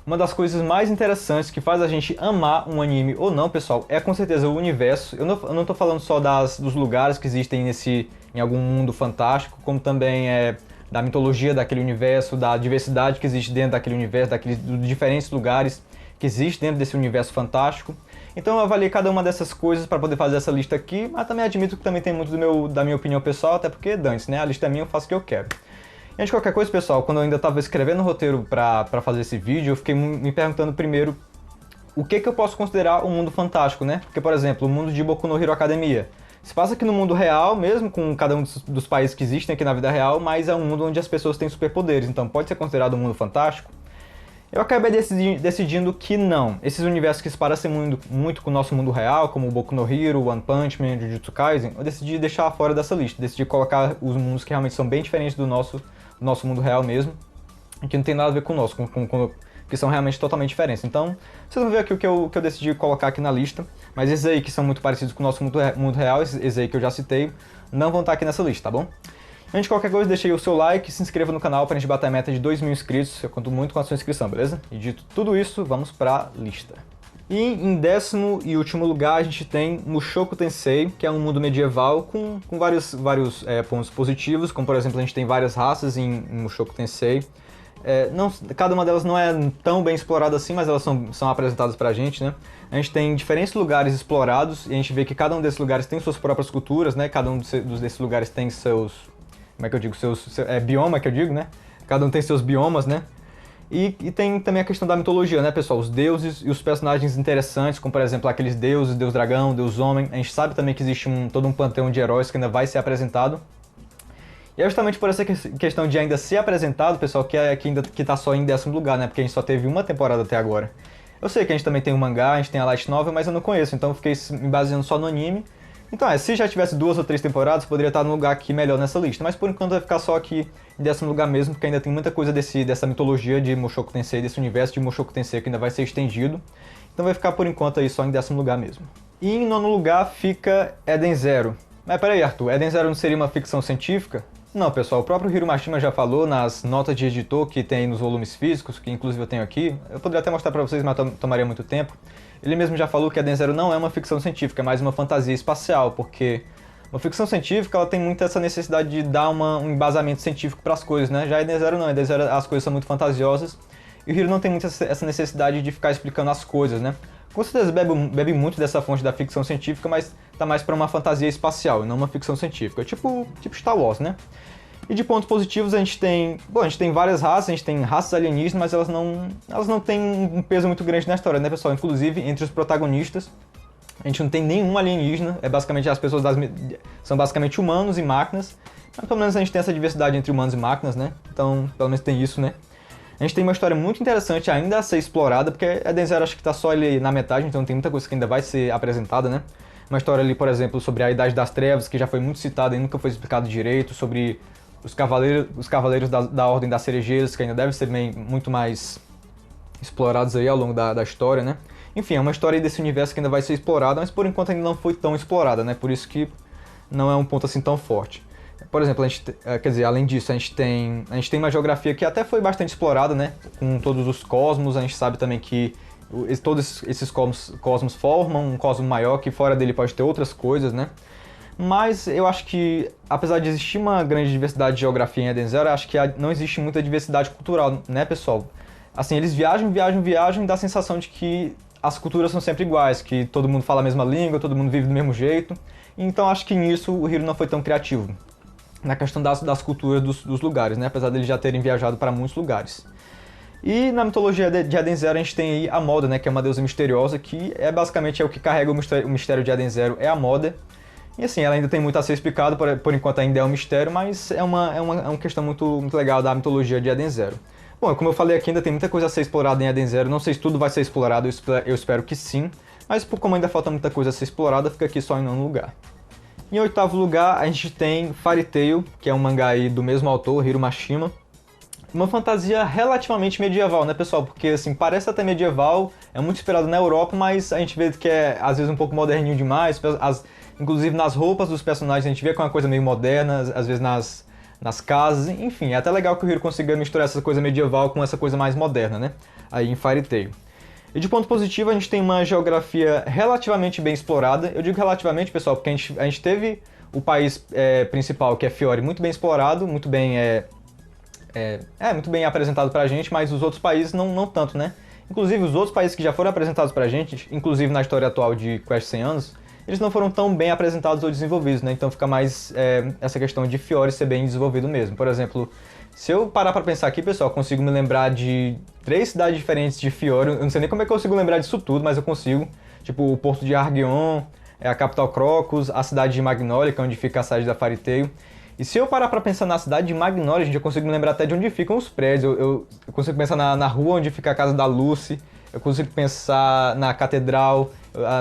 Uma das coisas mais interessantes que faz a gente amar um anime ou não, pessoal, é com certeza o universo. Eu não tô falando só dos lugares que existem em algum mundo fantástico, como também da mitologia daquele universo, da diversidade que existe dentro daquele universo, dos diferentes lugares que existem dentro desse universo fantástico. Então eu avaliei cada uma dessas coisas para poder fazer essa lista aqui, mas também admito que também tem muito da minha opinião pessoal, até porque dane-se, né? A lista é minha, eu faço o que eu quero. E antes de qualquer coisa, pessoal, quando eu ainda estava escrevendo o roteiro para fazer esse vídeo, eu fiquei me perguntando primeiro o que eu posso considerar um mundo fantástico, né? Porque, por exemplo, o mundo de Boku no Hero Academia se passa aqui no mundo real, mesmo com cada um dos países que existem aqui na vida real, mas é um mundo onde as pessoas têm superpoderes, então pode ser considerado um mundo fantástico? Eu acabei decidindo que não. Esses universos que se parecem muito com o nosso mundo real, como o Boku no Hero, One Punch Man, Jujutsu Kaisen, eu decidi deixar fora dessa lista. Decidi colocar os mundos que realmente são bem diferentes do nosso mundo real mesmo, e que não tem nada a ver com o nosso, que são realmente totalmente diferentes. Então, vocês vão ver aqui o que eu decidi colocar aqui na lista, mas esses aí que são muito parecidos com o nosso mundo real, esses aí que eu já citei, não vão estar aqui nessa lista, tá bom? Antes de qualquer coisa, deixe aí o seu like e se inscreva no canal para a gente bater a meta de 2.000 inscritos. Eu conto muito com a sua inscrição, beleza? E dito tudo isso, vamos para a lista. E em 10º e último lugar, a gente tem Mushoku Tensei, que é um mundo medieval com vários pontos positivos, como por exemplo, a gente tem várias raças em Mushoku Tensei. Cada uma delas não é tão bem explorada assim, mas elas são apresentadas pra gente, né? A gente tem diferentes lugares explorados e a gente vê que cada um desses lugares tem suas próprias culturas, né? Cada um desses lugares tem seus... Como é que eu digo? Bioma que eu digo, né? Cada um tem seus biomas, né? E tem também a questão da mitologia, né, pessoal? Os deuses e os personagens interessantes, como por exemplo aqueles deuses, Deus Dragão, Deus Homem. A gente sabe também que existe todo um panteão de heróis que ainda vai ser apresentado. E é justamente por essa questão de ainda ser apresentado, pessoal, que tá só em 10º lugar, né? Porque a gente só teve uma temporada até agora. Eu sei que a gente também tem o mangá, a gente tem a light novel, mas eu não conheço, então eu fiquei me baseando só no anime. Então se já tivesse 2 ou 3 temporadas, poderia estar num lugar aqui melhor nessa lista. Mas por enquanto vai ficar só aqui em 10º lugar mesmo, porque ainda tem muita coisa dessa mitologia de Mushoku Tensei, desse universo de Mushoku Tensei que ainda vai ser estendido. Então vai ficar por enquanto aí só em 10º lugar mesmo. E em 9º lugar fica Eden Zero. Mas peraí, Arthur, Eden Zero não seria uma ficção científica? Não, pessoal, o próprio Hiro Mashima já falou nas notas de editor que tem nos volumes físicos, que inclusive eu tenho aqui. Eu poderia até mostrar pra vocês, mas tomaria muito tempo. Ele mesmo já falou que Eden Zero não é uma ficção científica, é mais uma fantasia espacial, porque uma ficção científica ela tem muito essa necessidade de dar um embasamento científico para as coisas, né? Já Eden Zero não, Eden Zero as coisas são muito fantasiosas e o Hiro não tem muito essa necessidade de ficar explicando as coisas, né? Com certeza bebe muito dessa fonte da ficção científica, mas tá mais para uma fantasia espacial e não uma ficção científica, tipo Star Wars, né? E de pontos positivos a gente tem várias raças, a gente tem raças alienígenas, mas elas não têm um peso muito grande na história, né, pessoal? Inclusive, entre os protagonistas, a gente não tem nenhum alienígena, as pessoas são basicamente humanos e máquinas, mas pelo menos a gente tem essa diversidade entre humanos e máquinas, né? Então, pelo menos tem isso, né? A gente tem uma história muito interessante ainda a ser explorada, porque a Eden Zero acho que tá só ali na metade, então tem muita coisa que ainda vai ser apresentada, né? Uma história ali, por exemplo, sobre a Idade das Trevas, que já foi muito citada e nunca foi explicado direito, sobre os cavaleiros da Ordem das Cerejeiras, que ainda devem ser muito mais explorados aí ao longo da história, né? Enfim, é uma história desse universo que ainda vai ser explorada, mas por enquanto ainda não foi tão explorada, né? Por isso que não é um ponto assim tão forte. Por exemplo, além disso, a gente tem uma geografia que até foi bastante explorada, né? Com todos os cosmos, a gente sabe também que todos esses cosmos formam um cosmo maior, que fora dele pode ter outras coisas, né? Mas eu acho que, apesar de existir uma grande diversidade de geografia em Eden Zero, eu acho que não existe muita diversidade cultural, né, pessoal? Assim, eles viajam e dá a sensação de que as culturas são sempre iguais, que todo mundo fala a mesma língua, todo mundo vive do mesmo jeito. Então acho que nisso o Hiro não foi tão criativo, na questão das culturas dos lugares, né? Apesar deles já terem viajado para muitos lugares. E na mitologia de Eden Zero a gente tem aí a Moda, né, que é uma deusa misteriosa, que basicamente o que carrega o mistério de Eden Zero é a Moda. E assim, ela ainda tem muito a ser explicado, por enquanto ainda é um mistério, mas é uma questão muito legal da mitologia de Eden Zero. Bom, como eu falei aqui, ainda tem muita coisa a ser explorada em Eden Zero, não sei se tudo vai ser explorado, eu espero que sim, mas como ainda falta muita coisa a ser explorada, fica aqui só em 9º lugar. Em 8º lugar, a gente tem Fairy Tail, que é um mangá aí do mesmo autor, Hiro Mashima. Uma fantasia relativamente medieval, né, pessoal? Porque, assim, parece até medieval, é muito inspirado na Europa, mas a gente vê que é, às vezes, um pouco moderninho demais. Inclusive, nas roupas dos personagens, a gente vê que é uma coisa meio moderna, às vezes nas casas, enfim, é até legal que o Hiro consiga misturar essa coisa medieval com essa coisa mais moderna, né? Aí em Fairy Tail. E de ponto positivo, a gente tem uma geografia relativamente bem explorada. Eu digo relativamente, pessoal, porque a gente teve o país principal, que é Fiore, muito bem explorado, muito bem, muito bem apresentado pra gente, mas os outros países não tanto, né? Inclusive, os outros países que já foram apresentados pra gente, inclusive na história atual de Quest 100 anos, eles não foram tão bem apresentados ou desenvolvidos, né? Então fica mais essa questão de Fiore ser bem desenvolvido mesmo. Por exemplo, se eu parar pra pensar aqui, pessoal, eu consigo me lembrar de 3 cidades diferentes de Fiore. Eu não sei nem como é que eu consigo lembrar disso tudo, mas eu consigo. Tipo, o porto de Argion, a capital Crocus, a cidade de Magnolia, que é onde fica a sede da Fairy Tail. E se eu parar pra pensar na cidade de Magnolia, gente, eu consigo me lembrar até de onde ficam os prédios. Eu consigo pensar na rua onde fica a casa da Lucy. Eu consigo pensar na catedral,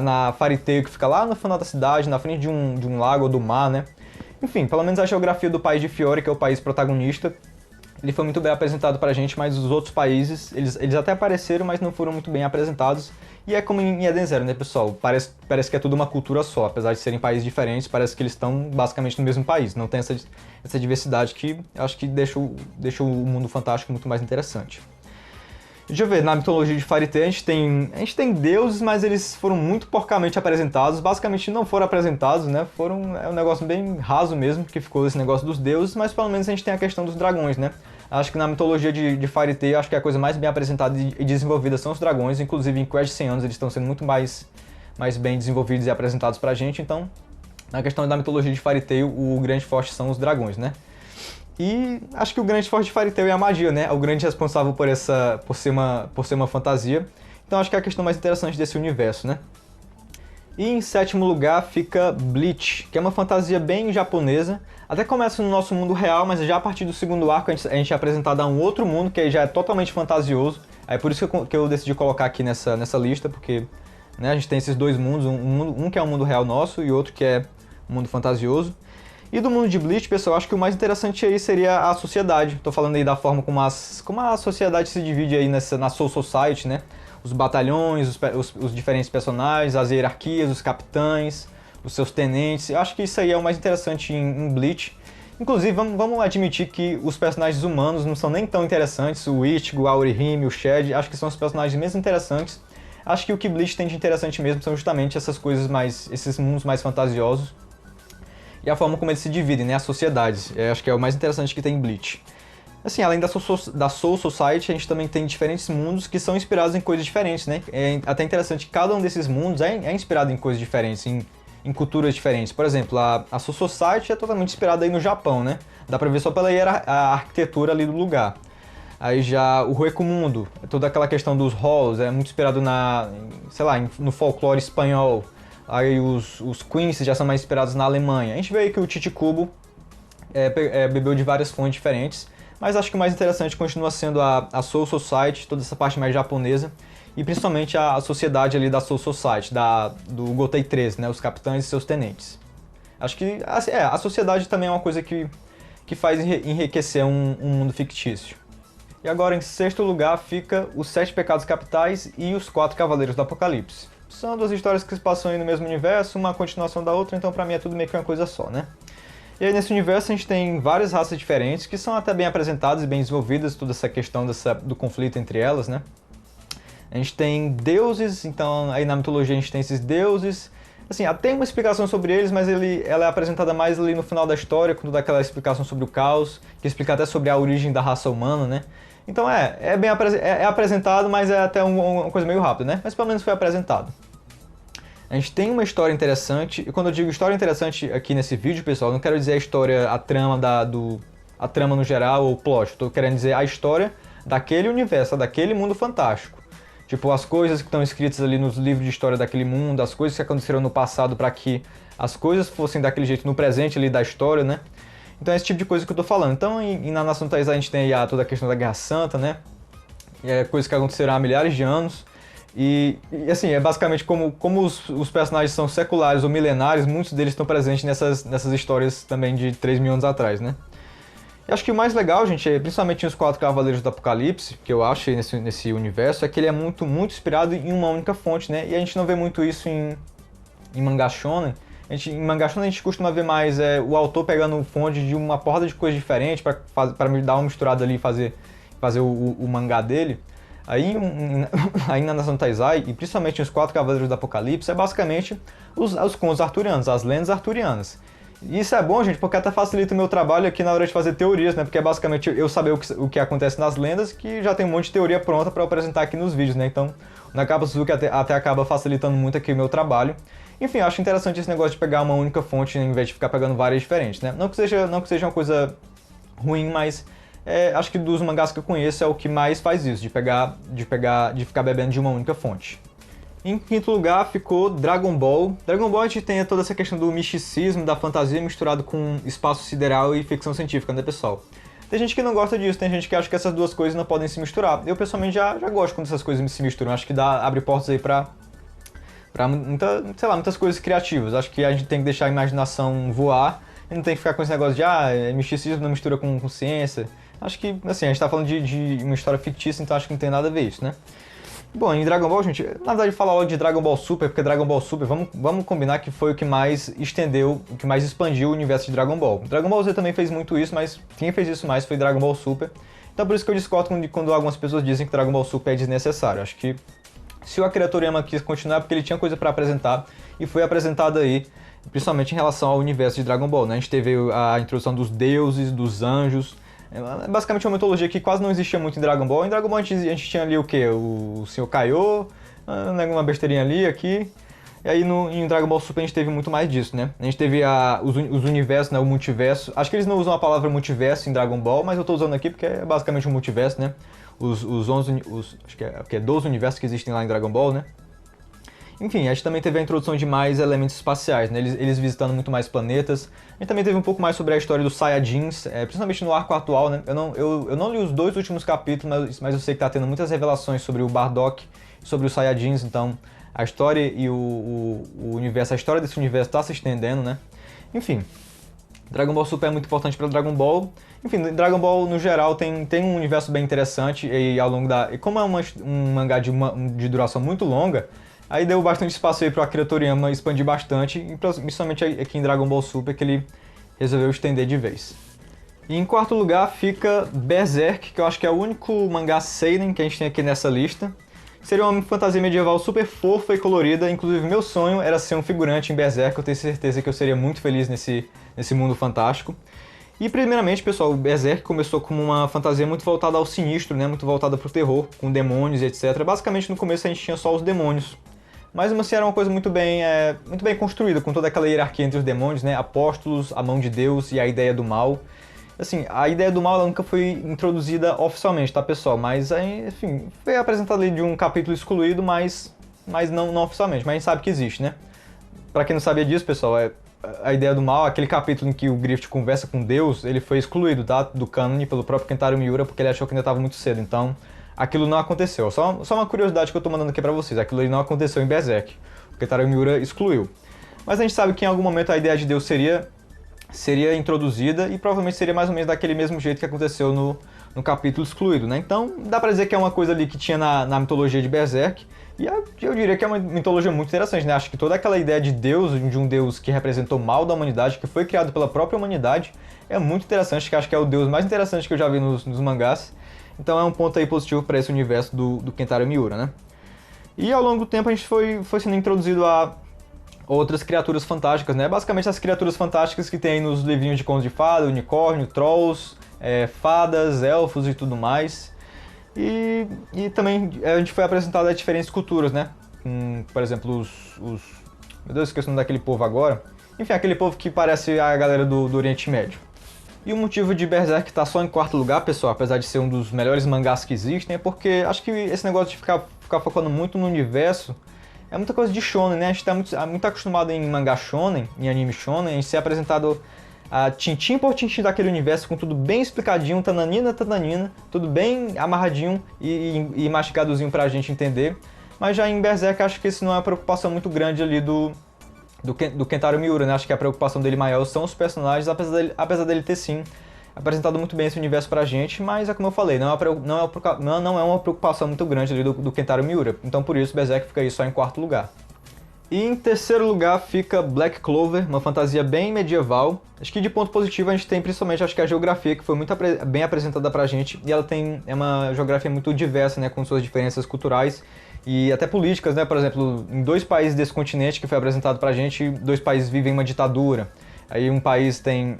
na Fairy Tail, que fica lá no final da cidade, na frente de um lago ou do mar, né? Enfim, pelo menos a geografia do país de Fiore, que é o país protagonista, ele foi muito bem apresentado pra gente, mas os outros países, eles até apareceram, mas não foram muito bem apresentados. E é como em Eden Zero, né, pessoal? Parece que é tudo uma cultura só. Apesar de serem países diferentes, parece que eles estão basicamente no mesmo país. Não tem essa diversidade que eu acho que deixa o mundo fantástico muito mais interessante. Deixa eu ver, na mitologia de Fairy Tail a gente tem deuses, mas eles foram muito porcamente apresentados. Basicamente não foram apresentados, né? É um negócio bem raso mesmo, que ficou esse negócio dos deuses, mas pelo menos a gente tem a questão dos dragões, né? Acho que na mitologia de Fairy Tail, acho que a coisa mais bem apresentada e desenvolvida são os dragões. Inclusive em Quest 100 anos eles estão sendo muito mais bem desenvolvidos e apresentados pra gente. Então, na questão da mitologia de Fairy Tail, o grande forte são os dragões, né? E acho que o grande forte de Fairy Tail é a magia, né? É o grande responsável por ser uma fantasia. Então acho que é a questão mais interessante desse universo, né? E em sétimo lugar fica Bleach, que é uma fantasia bem japonesa. Até começa no nosso mundo real, mas já a partir do segundo arco a gente é apresentado a um outro mundo que aí já é totalmente fantasioso. É por isso que eu decidi colocar aqui nessa lista, porque né, a gente tem esses dois mundos, um que é o mundo real nosso e outro que é um mundo fantasioso. E do mundo de Bleach, pessoal, acho que o mais interessante aí seria a sociedade. Tô falando aí da forma como a sociedade se divide aí na Soul Society, né? Os batalhões, os diferentes personagens, as hierarquias, os capitães, os seus tenentes. Eu acho que isso aí é o mais interessante em Bleach. Inclusive, vamos admitir que os personagens humanos não são nem tão interessantes. O Ichigo, a Orihime, o Shed, acho que são os personagens menos interessantes. Acho que o que Bleach tem de interessante mesmo são justamente essas coisas esses mundos mais fantasiosos. E a forma como eles se dividem, né, as sociedades. Acho que é o mais interessante que tem em Bleach. Assim, além da Soul Society, a gente também tem diferentes mundos que são inspirados em coisas diferentes, né? É até interessante que cada um desses mundos é inspirado em coisas diferentes, em culturas diferentes. Por exemplo, a Soul Society é totalmente inspirada aí no Japão, né? Dá pra ver só pela a arquitetura ali do lugar. Aí já o Recomundo, toda aquela questão dos halls, é muito inspirado no folclore espanhol. Aí os Queens já são mais inspirados na Alemanha. A gente vê aí que o Chichibubo bebeu de várias fontes diferentes, mas acho que o mais interessante continua sendo a Soul Society, toda essa parte mais japonesa, e principalmente a sociedade ali da Soul Society, do Gotei 13, né, os capitães e seus tenentes. Acho que a sociedade também é uma coisa que faz enriquecer um mundo fictício. E agora, em sexto lugar, fica os 7 Pecados Capitais e os 4 Cavaleiros do Apocalipse. São duas histórias que se passam aí no mesmo universo, uma continuação da outra, então pra mim é tudo meio que uma coisa só, né? E aí nesse universo a gente tem várias raças diferentes, que são até bem apresentadas e bem desenvolvidas, toda essa questão do conflito entre elas, né? A gente tem deuses, então aí na mitologia a gente tem esses deuses. Assim, tem uma explicação sobre eles, mas ela é apresentada mais ali no final da história, quando dá aquela explicação sobre o caos, que explica até sobre a origem da raça humana, né? Então é apresentado, mas é até uma coisa meio rápida, né? Mas pelo menos foi apresentado. A gente tem uma história interessante, e quando eu digo história interessante aqui nesse vídeo, pessoal, não quero dizer a história, a trama no geral, ou o plot. Estou querendo dizer a história daquele universo, daquele mundo fantástico. Tipo, as coisas que estão escritas ali nos livros de história daquele mundo, as coisas que aconteceram no passado para que as coisas fossem daquele jeito no presente ali da história, né? Então é esse tipo de coisa que eu tô falando. Então, na Nação Taizai a gente tem aí toda a questão da Guerra Santa, né? Coisas que aconteceram há milhares de anos. E assim, é basicamente como os personagens são seculares ou milenares, muitos deles estão presentes nessas histórias também de 3 mil anos atrás, né? E acho que o mais legal, gente, principalmente os 4 Cavaleiros do Apocalipse, que eu acho nesse universo, é que ele é muito, muito inspirado em uma única fonte, né? E a gente não vê muito isso em mangá shonen. em mangá shonen a gente costuma ver mais o autor pegando fonte de uma porrada de coisa diferente para dar uma misturada ali e fazer o mangá dele. Aí, aí na Nação Taizai, e principalmente nos Quatro Cavaleiros do Apocalipse, é basicamente os contos arturianos, as lendas arturianas. E isso é bom, gente, porque até facilita o meu trabalho aqui na hora de fazer teorias, né? Porque é basicamente eu saber o que acontece nas lendas, que já tem um monte de teoria pronta para apresentar aqui nos vídeos, né? Então, o Nakaba Suzuki até acaba facilitando muito aqui o meu trabalho. Enfim, eu acho interessante esse negócio de pegar uma única fonte em vez de ficar pegando várias diferentes, né? Não que seja uma coisa ruim, mas acho que dos mangás que eu conheço é o que mais faz isso, de ficar bebendo de uma única fonte. Em quinto lugar ficou Dragon Ball. Dragon Ball a gente tem toda essa questão do misticismo, da fantasia misturado com espaço sideral e ficção científica, né, pessoal? Tem gente que não gosta disso, tem gente que acha que essas duas coisas não podem se misturar. Eu, pessoalmente, já gosto quando essas coisas se misturam. Acho que abre portas aí pra muitas coisas criativas. Acho que a gente tem que deixar a imaginação voar e não tem que ficar com esse negócio de misticismo não mistura com ciência. Acho que, assim, a gente tá falando de uma história fictícia, então acho que não tem nada a ver isso, né? Bom, em Dragon Ball, gente, na verdade falar logo de Dragon Ball Super, porque Dragon Ball Super, vamos combinar que foi o que mais estendeu, o que mais expandiu o universo de Dragon Ball. Dragon Ball Z também fez muito isso, mas quem fez isso mais foi Dragon Ball Super. Então por isso que eu discordo quando algumas pessoas dizem que Dragon Ball Super é desnecessário. Acho que se o Akira Toriyama quis continuar é porque ele tinha coisa para apresentar, e foi apresentado aí, principalmente em relação ao universo de Dragon Ball, né? A gente teve a introdução dos deuses, dos anjos. É basicamente uma mitologia que quase não existia muito em Dragon Ball. Em Dragon Ball a gente tinha ali o quê? O Sr. Kaiô, uma besteirinha ali, aqui. E aí em Dragon Ball Super a gente teve muito mais disso, né? A gente teve os universos, né? O multiverso. Acho que eles não usam a palavra multiverso em Dragon Ball, mas eu tô usando aqui porque é basicamente um multiverso, né? Acho que é 12 universos que existem lá em Dragon Ball, né? Enfim, a gente também teve a introdução de mais elementos espaciais, né? Eles visitando muito mais planetas. A gente também teve um pouco mais sobre a história dos Saiyajins, principalmente no arco atual, né? Eu não li os 2 últimos capítulos, mas eu sei que tá tendo muitas revelações sobre o Bardock, sobre os Saiyajins, então a história e o universo, a história desse universo tá se estendendo, né? Enfim, Dragon Ball Super é muito importante para Dragon Ball. Enfim, Dragon Ball no geral tem um universo bem interessante e ao longo e como é um mangá de duração muito longa, aí deu bastante espaço aí pro Akira Toriyama expandir bastante, e principalmente aqui em Dragon Ball Super que ele resolveu estender de vez. E em quarto lugar fica Berserk, que eu acho que é o único mangá seinen que a gente tem aqui nessa lista. Seria uma fantasia medieval super fofa e colorida, inclusive meu sonho era ser um figurante em Berserk, eu tenho certeza que eu seria muito feliz nesse mundo fantástico. E primeiramente, pessoal, o Berserk começou como uma fantasia muito voltada ao sinistro, né? Muito voltada pro terror, com demônios e etc. Basicamente no começo a gente tinha só os demônios. Mas assim, era uma coisa muito bem construída, com toda aquela hierarquia entre os demônios, né? Apóstolos, a mão de Deus e a ideia do mal. Assim, a ideia do mal ela nunca foi introduzida oficialmente, tá, pessoal? Mas, enfim, foi apresentada ali de um capítulo excluído, mas não oficialmente. Mas a gente sabe que existe, né? Pra quem não sabia disso, pessoal, a ideia do mal, aquele capítulo em que o Griffith conversa com Deus, ele foi excluído, tá? Do cânone pelo próprio Kentaro Miura, porque ele achou que ainda estava muito cedo. Então, aquilo não aconteceu. Só uma curiosidade que eu tô mandando aqui pra vocês. Aquilo ali não aconteceu em Berserk. O Kentaro Miura excluiu. Mas a gente sabe que em algum momento a ideia de Deus seria introduzida e provavelmente seria mais ou menos daquele mesmo jeito que aconteceu no capítulo excluído, né? Então, dá pra dizer que é uma coisa ali que tinha na mitologia de Berserk. E eu diria que é uma mitologia muito interessante, né? Acho que toda aquela ideia de Deus, de um Deus que representou o mal da humanidade, que foi criado pela própria humanidade, é muito interessante, que acho que é o Deus mais interessante que eu já vi nos mangás. Então é um ponto aí positivo para esse universo do Kentaro Miura, né? E ao longo do tempo a gente foi sendo introduzido a outras criaturas fantásticas, né? Basicamente as criaturas fantásticas que tem aí nos livrinhos de contos de fada, unicórnio, trolls, fadas, elfos e tudo mais. E também a gente foi apresentado a diferentes culturas, né? Por exemplo, meu Deus, esqueci o nome daquele povo agora. Enfim, aquele povo que parece a galera do Oriente Médio. E o motivo de Berserk estar só em quarto lugar, pessoal, apesar de ser um dos melhores mangás que existem, é porque acho que esse negócio de ficar focando muito no universo é muita coisa de shonen, né? A gente tá muito acostumado em mangá shonen, em anime shonen, em ser apresentado tintim por tintim daquele universo, com tudo bem explicadinho, tananina, tudo bem amarradinho e mastigadozinho pra gente entender. Mas já em Berserk acho que isso não é uma preocupação muito grande ali do Kentaro Miura, né? Acho que a preocupação dele maior são os personagens, apesar dele ter sim apresentado muito bem esse universo pra gente, mas é como eu falei, não é uma preocupação muito grande ali do Kentaro Miura. Então por isso Berserk fica aí só em quarto lugar. E em terceiro lugar fica Black Clover, uma fantasia bem medieval. Acho que de ponto positivo a gente tem principalmente acho que a geografia, que foi muito bem apresentada pra gente, e ela é uma geografia muito diversa, né, com suas diferenças culturais e até políticas, né? Por exemplo, em 2 países desse continente que foi apresentado pra gente, 2 países vivem uma ditadura. Aí um país tem,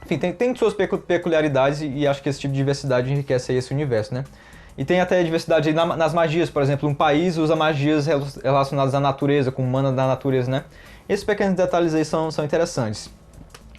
enfim, tem suas peculiaridades e acho que esse tipo de diversidade enriquece aí esse universo, né? E tem até diversidade aí nas magias, por exemplo, um país usa magias relacionadas à natureza, com mana da natureza, né? Esses pequenos detalhes aí são interessantes.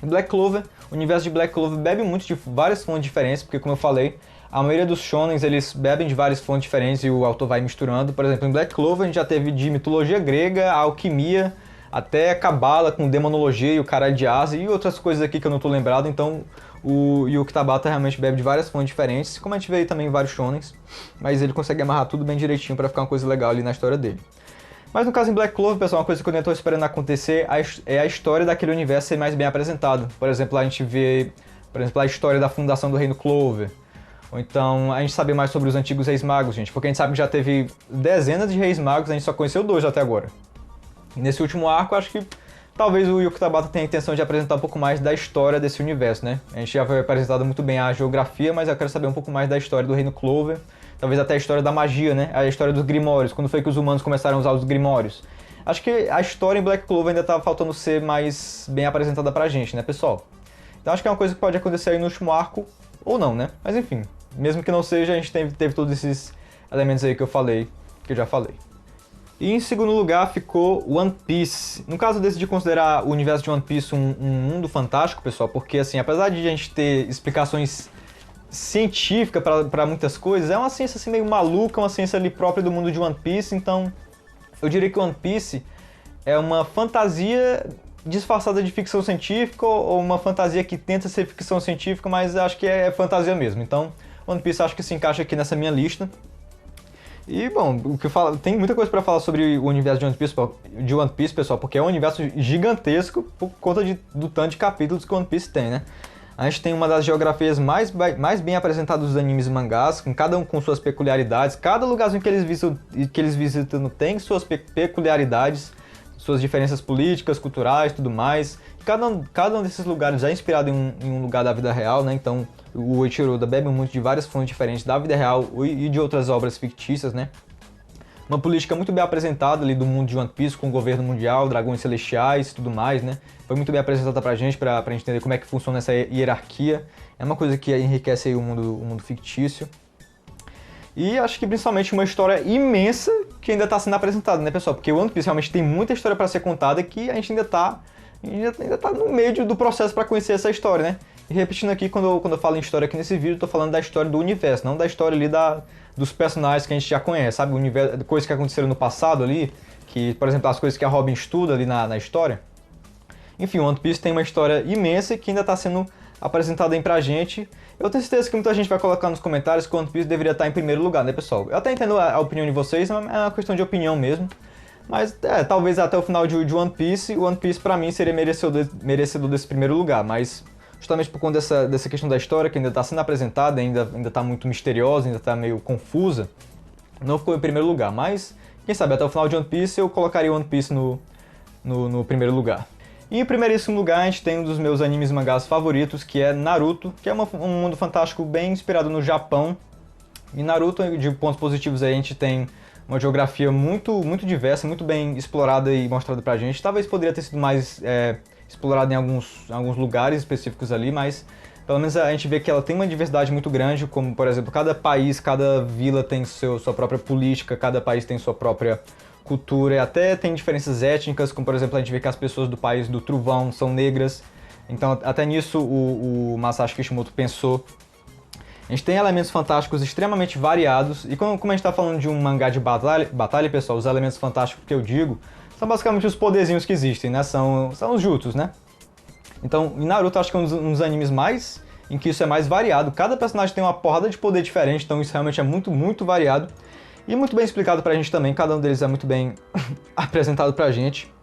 Black Clover, o universo de Black Clover bebe muito de várias fontes diferentes, porque como eu falei, a maioria dos shonens eles bebem de várias fontes diferentes e o autor vai misturando. Por exemplo, em Black Clover a gente já teve de mitologia grega, a alquimia, até cabala com demonologia e o caralho de asa e outras coisas aqui que eu não tô lembrado, então o Yuki Tabata realmente bebe de várias fontes diferentes, como a gente vê aí também em vários shonens, mas ele consegue amarrar tudo bem direitinho pra ficar uma coisa legal ali na história dele. Mas no caso em Black Clover, pessoal, uma coisa que eu ainda tô esperando acontecer é a história daquele universo ser mais bem apresentado. Por exemplo, a gente vê, por exemplo, a história da fundação do Reino Clover. Ou então a gente saber mais sobre os antigos Reis Magos, gente, porque a gente sabe que já teve dezenas de Reis Magos, a gente só conheceu 2 até agora. E nesse último arco, acho que talvez o Yuki Tabata tenha a intenção de apresentar um pouco mais da história desse universo, né? A gente já foi apresentado muito bem a geografia, mas eu quero saber um pouco mais da história do Reino Clover, talvez até a história da magia, né? A história dos Grimórios, quando foi que os humanos começaram a usar os Grimórios. Acho que a história em Black Clover ainda tá faltando ser mais bem apresentada pra gente, né, pessoal? Então acho que é uma coisa que pode acontecer aí no último arco, ou não, né? Mas enfim, mesmo que não seja, a gente teve todos esses elementos aí que eu já falei. E em segundo lugar ficou One Piece. No caso, eu decidi considerar o universo de One Piece um mundo fantástico, pessoal, porque assim, apesar de a gente ter explicações científicas para muitas coisas, é uma ciência assim meio maluca, uma ciência ali própria do mundo de One Piece, então eu diria que One Piece é uma fantasia disfarçada de ficção científica ou uma fantasia que tenta ser ficção científica, mas acho que é fantasia mesmo. Então, One Piece acho que se encaixa aqui nessa minha lista. E, bom, o que eu falo, tem muita coisa pra falar sobre o universo de One Piece, pessoal, porque é um universo gigantesco por conta do tanto de capítulos que One Piece tem, né? A gente tem uma das geografias mais bem apresentadas dos animes e mangás, com cada um com suas peculiaridades. Cada lugarzinho que eles visitam tem suas peculiaridades, suas diferenças políticas, culturais, tudo mais. Cada um desses lugares é inspirado em um lugar da vida real, né? Então o Eiichiro Oda bebe muito de várias fontes diferentes da vida real e de outras obras fictícias, né? Uma política muito bem apresentada ali do mundo de One Piece, com o governo mundial, dragões celestiais e tudo mais, né? Foi muito bem apresentada pra gente gente entender como é que funciona essa hierarquia. É uma coisa que enriquece aí o mundo fictício. E acho que principalmente uma história imensa que ainda está sendo apresentada, né, pessoal? Porque o One Piece realmente tem muita história para ser contada que a gente ainda tá no meio do processo para conhecer essa história, né? E repetindo aqui, quando eu falo em história aqui nesse vídeo, eu tô falando da história do universo, não da história ali dos personagens que a gente já conhece, sabe? O universo, coisas que aconteceram no passado ali, que, por exemplo, as coisas que a Robin estuda ali na história. Enfim, o One Piece tem uma história imensa que ainda está sendo apresentada aí pra gente. Eu tenho certeza que muita gente vai colocar nos comentários que o One Piece deveria estar em primeiro lugar, né, pessoal? Eu até entendo a opinião de vocês, é uma questão de opinião mesmo. Mas, talvez até o final de One Piece, o One Piece pra mim seria merecedor desse primeiro lugar, mas justamente por conta dessa questão da história que ainda está sendo apresentada, ainda está muito misteriosa, ainda está meio confusa, não ficou em primeiro lugar. Mas, quem sabe, até o final de One Piece eu colocaria One Piece no primeiro lugar. E em primeiríssimo lugar a gente tem um dos meus animes e mangás favoritos, que é Naruto, que é um mundo fantástico bem inspirado no Japão. E Naruto, de pontos positivos aí, a gente tem uma geografia muito diversa, muito bem explorada e mostrada pra gente. Talvez poderia ter sido mais explorada em alguns lugares específicos ali, mas pelo menos a gente vê que ela tem uma diversidade muito grande, como por exemplo, cada país, cada vila tem sua própria política, cada país tem sua própria cultura, e até tem diferenças étnicas, como por exemplo a gente vê que as pessoas do país do Trovão são negras, então até nisso o Masashi Kishimoto pensou. A gente tem elementos fantásticos extremamente variados, e como a gente está falando de um mangá de batalha, pessoal, os elementos fantásticos que eu digo são basicamente os poderzinhos que existem, né? São os jutsus, né? Então, em Naruto, acho que é um dos animes em que isso é mais variado. Cada personagem tem uma porrada de poder diferente, então isso realmente é muito variado. E muito bem explicado pra gente também, cada um deles é muito bem apresentado pra gente.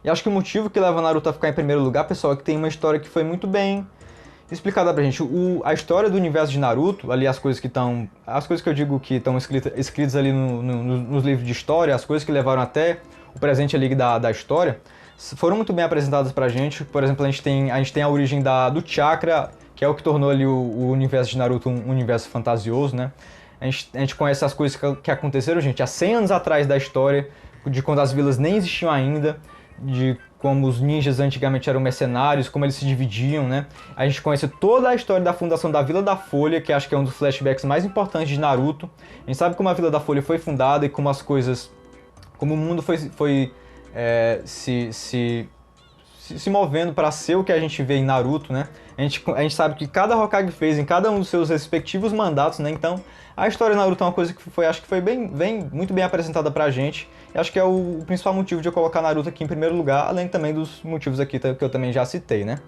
E acho que o motivo que leva Naruto a ficar em primeiro lugar, pessoal, é que tem uma história que foi muito bem explicada pra gente. A história do universo de Naruto, ali as coisas que eu digo que estão escritas ali nos livros de história, as coisas que levaram até o presente ali da história, foram muito bem apresentadas pra gente. Por exemplo, a gente tem a origem do chakra, que é o que tornou ali o universo de Naruto um universo fantasioso, né? A gente conhece as coisas que aconteceram, gente, há 100 anos atrás da história, de quando as vilas nem existiam ainda, de como os ninjas antigamente eram mercenários, como eles se dividiam, né? A gente conhece toda a história da fundação da Vila da Folha, que acho que é um dos flashbacks mais importantes de Naruto. A gente sabe como a Vila da Folha foi fundada e como as coisas... como o mundo foi se movendo para ser o que a gente vê em Naruto, né? A gente sabe que cada Hokage fez em cada um dos seus respectivos mandatos, né? Então, a história de Naruto é uma coisa que acho que foi muito bem apresentada pra gente. E acho que é o principal motivo de eu colocar Naruto aqui em primeiro lugar, além também dos motivos aqui que eu também já citei, né?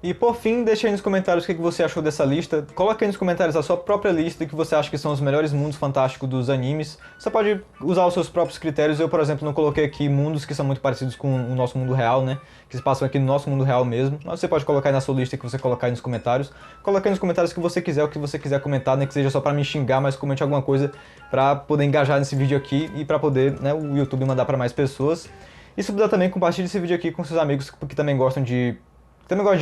E por fim, deixa aí nos comentários o que você achou dessa lista. Coloque aí nos comentários a sua própria lista, que você acha que são os melhores mundos fantásticos dos animes. Você pode usar os seus próprios critérios. Eu, por exemplo, não coloquei aqui mundos que são muito parecidos com o nosso mundo real, né? Que se passam aqui no nosso mundo real mesmo. Mas você pode colocar aí na sua lista que você colocar aí nos comentários. Coloque aí nos comentários o que você quiser, o que você quiser comentar, nem que seja só pra me xingar, mas comente alguma coisa pra poder engajar nesse vídeo aqui e pra poder, né, o YouTube mandar pra mais pessoas. E se puder também, compartilhe esse vídeo aqui com seus amigos que também gostam de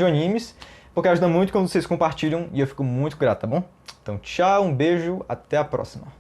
animes, porque ajuda muito quando vocês compartilham e eu fico muito grato, tá bom? Então tchau, um beijo, até a próxima.